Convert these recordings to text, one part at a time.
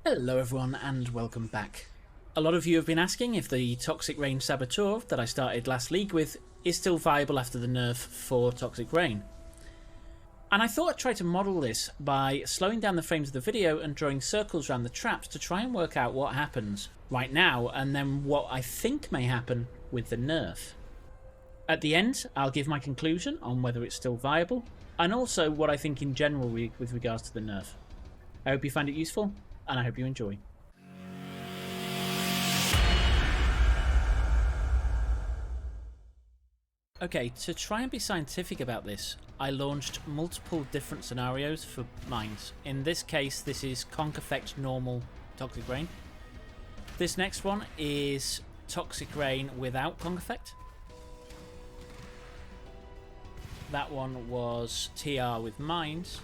Hello everyone and welcome back. A lot of you have been asking if the Toxic Rain Saboteur that I started last league with is still viable after the nerf for Toxic Rain. And I thought I'd try to model this by slowing down the frames of the video and drawing circles around the traps to try and work out what happens right now and then what I think may happen with the nerf. At the end, I'll give my conclusion on whether it's still viable and also what I think in general with regards to the nerf. I hope you find it useful and I hope you enjoy. Okay, to try and be scientific about this, I launched multiple different scenarios for mines. In this case, this is Conk Effect Normal Toxic Rain. This next one is Toxic Rain without Conk Effect. That one was TR with mines.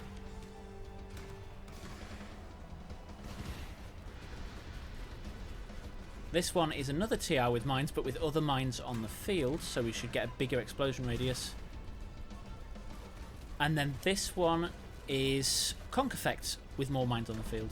This one is another TR with mines, but with other mines on the field, so we should get a bigger explosion radius. And then this one is Conk Effect with more mines on the field.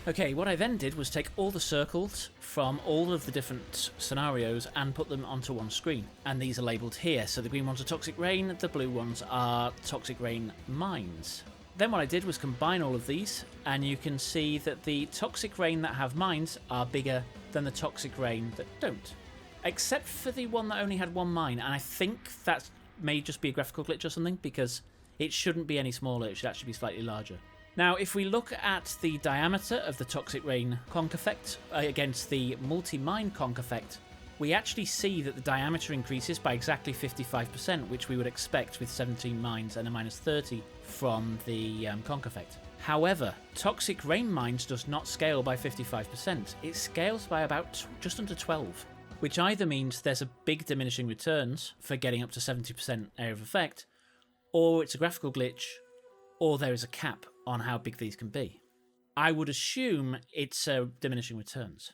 Okay, what I then did was take all the circles from all of the different scenarios and put them onto one screen. And these are labelled here, so the green ones are Toxic Rain, the blue ones are Toxic Rain Mines. Then what I did was combine all of these, and you can see that the Toxic Rain that have mines are bigger than the Toxic Rain that don't. Except for the one that only had one mine, and I think that may just be a graphical glitch or something, because it shouldn't be any smaller, it should actually be slightly larger. Now, if we look at the diameter of the Toxic Rain Conk Effect against the multi-mine Conk Effect, we actually see that the diameter increases by exactly 55%, which we would expect with 17 mines and a minus 30 from the Conk Effect. However, Toxic Rain Mines does not scale by 55%. It scales by about just under 12, which either means there's a big diminishing returns for getting up to 70% area of effect, or it's a graphical glitch, or there is a cap on how big these can be. I would assume it's diminishing returns.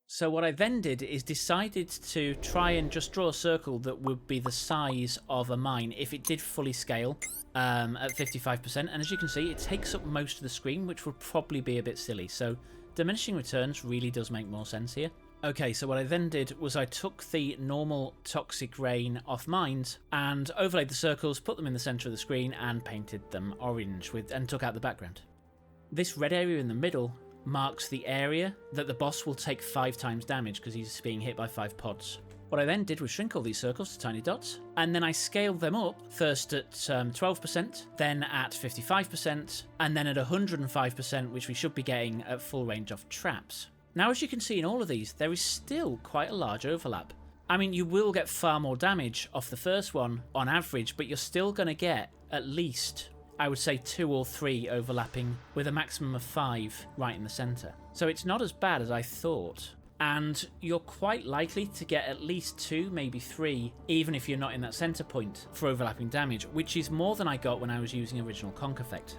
So what I then did is decided to try and just draw a circle that would be the size of a mine if it did fully scale at 55%. And as you can see, it takes up most of the screen, which would probably be a bit silly. So diminishing returns really does make more sense here. Okay, so what I then did was I took the normal Toxic Rain off mines and overlaid the circles, put them in the center of the screen and painted them orange and took out the background. This red area in the middle marks the area that the boss will take 5 times damage because he's being hit by 5 pods. What I then did was shrink all these circles to tiny dots, and then I scaled them up, first at 12%, then at 55%, and then at 105%, which we should be getting at full range of traps. Now, as you can see in all of these, there is still quite a large overlap. I mean, you will get far more damage off the first one on average, but you're still going to get at least, I would say, 2 or 3 overlapping with a maximum of 5 right in the centre. So it's not as bad as I thought. And you're quite likely to get at least 2, maybe 3, even if you're not in that centre point for overlapping damage, which is more than I got when I was using original Conk Effect.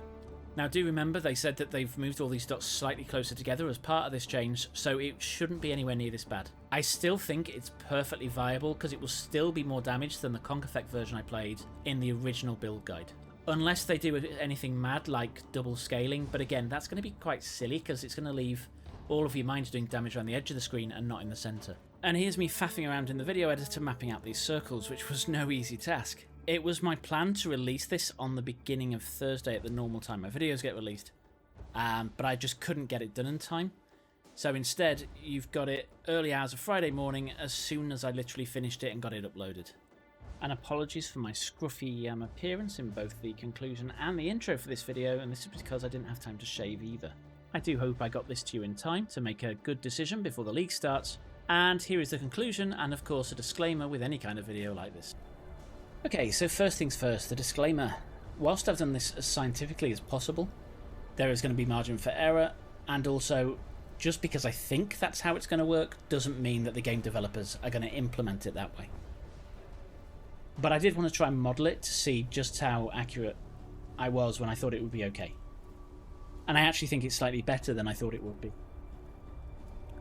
Now do remember they said that they've moved all these dots slightly closer together as part of this change, so it shouldn't be anywhere near this bad. I still think it's perfectly viable because it will still be more damage than the Conk Effect version I played in the original build guide. Unless they do anything mad like double scaling, but again, that's going to be quite silly because it's going to leave all of your mines doing damage around the edge of the screen and not in the centre. And here's me faffing around in the video editor mapping out these circles, which was no easy task. It was my plan to release this on the beginning of Thursday at the normal time my videos get released, but I just couldn't get it done in time. So instead, you've got it early hours of Friday morning as soon as I literally finished it and got it uploaded. And apologies for my scruffy appearance in both the conclusion and the intro for this video, and this is because I didn't have time to shave either. I do hope I got this to you in time to make a good decision before the league starts, and here is the conclusion and of course a disclaimer with any kind of video like this. Okay, so first things first, the disclaimer. Whilst I've done this as scientifically as possible, there is going to be margin for error, and also just because I think that's how it's going to work doesn't mean that the game developers are going to implement it that way. But I did want to try and model it to see just how accurate I was when I thought it would be okay. And I actually think it's slightly better than I thought it would be.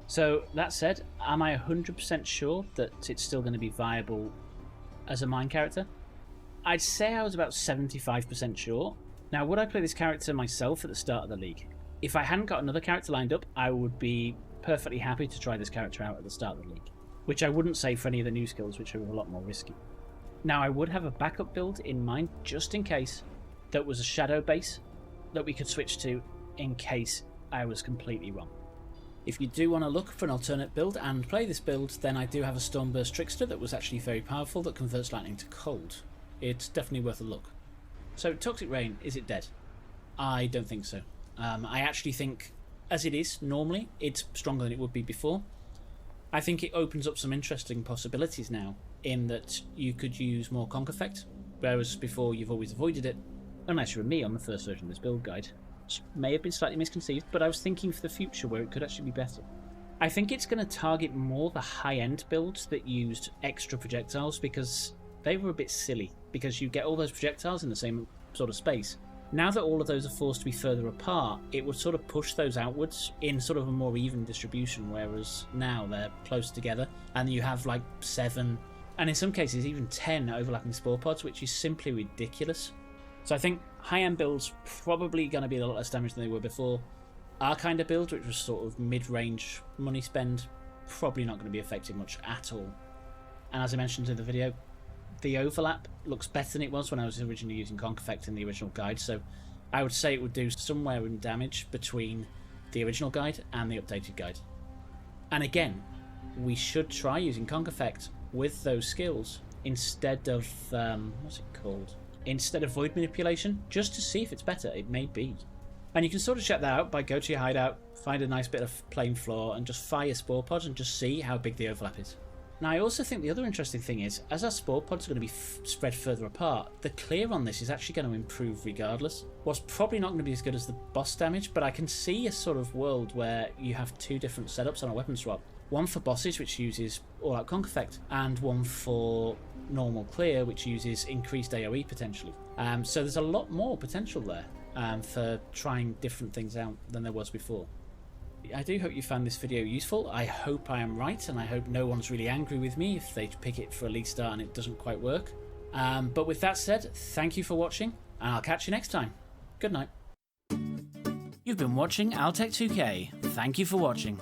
So that said, am I 100% sure that it's still going to be viable as a mine character? I'd say I was about 75% sure, Now, would I play this character myself at the start of the league? If I hadn't got another character lined up, I would be perfectly happy to try this character out at the start of the league, which I wouldn't say for any of the new skills, which are a lot more risky. Now, I would have a backup build in mind just in case that was a shadow base that we could switch to in case I was completely wrong. If you do want to look for an alternate build and play this build, then I do have a Stormburst Trickster that was actually very powerful that converts lightning to cold. It's definitely worth a look. So, Toxic Rain, is it dead? I don't think so. I actually think, as it is normally, it's stronger than it would be before. I think it opens up some interesting possibilities now, in that you could use more conk effect, whereas before you've always avoided it, unless you were me on the first version of this build guide, which may have been slightly misconceived, but I was thinking for the future where it could actually be better. I think it's going to target more the high-end builds that used extra projectiles, because they were a bit silly, because you get all those projectiles in the same sort of space. Now that all of those are forced to be further apart, it would sort of push those outwards in sort of a more even distribution, whereas now they're close together, and you have like 7, and in some cases even 10 overlapping spore pods, which is simply ridiculous. So I think high-end builds probably going to be a lot less damage than they were before. Our kind of build, which was sort of mid-range money spend, probably not going to be affected much at all. And as I mentioned in the video, the overlap looks better than it was when I was originally using conk effect in the original guide, so I would say it would do somewhere in damage between the original guide and the updated guide. And again, we should try using conk effect with those skills instead of what's it called? Instead of void manipulation, just to see if it's better. It may be. And you can sort of check that out by go to your hideout, find a nice bit of plain floor, and just fire spore pods and just see how big the overlap is. Now, I also think the other interesting thing is, as our spore pods are going to be spread further apart, the clear on this is actually going to improve regardless. What's probably not going to be as good as the boss damage, but I can see a sort of world where you have 2 different setups on a weapon swap. One for bosses, which uses all-out conk effect, and one for normal clear, which uses increased AoE potentially. So there's a lot more potential there for trying different things out than there was before. I do hope you found this video useful. I hope I am right, and I hope no one's really angry with me if they pick it for a league start and it doesn't quite work. But with that said, thank you for watching, and I'll catch you next time. Good night. You've been watching Altec2K. Thank you for watching.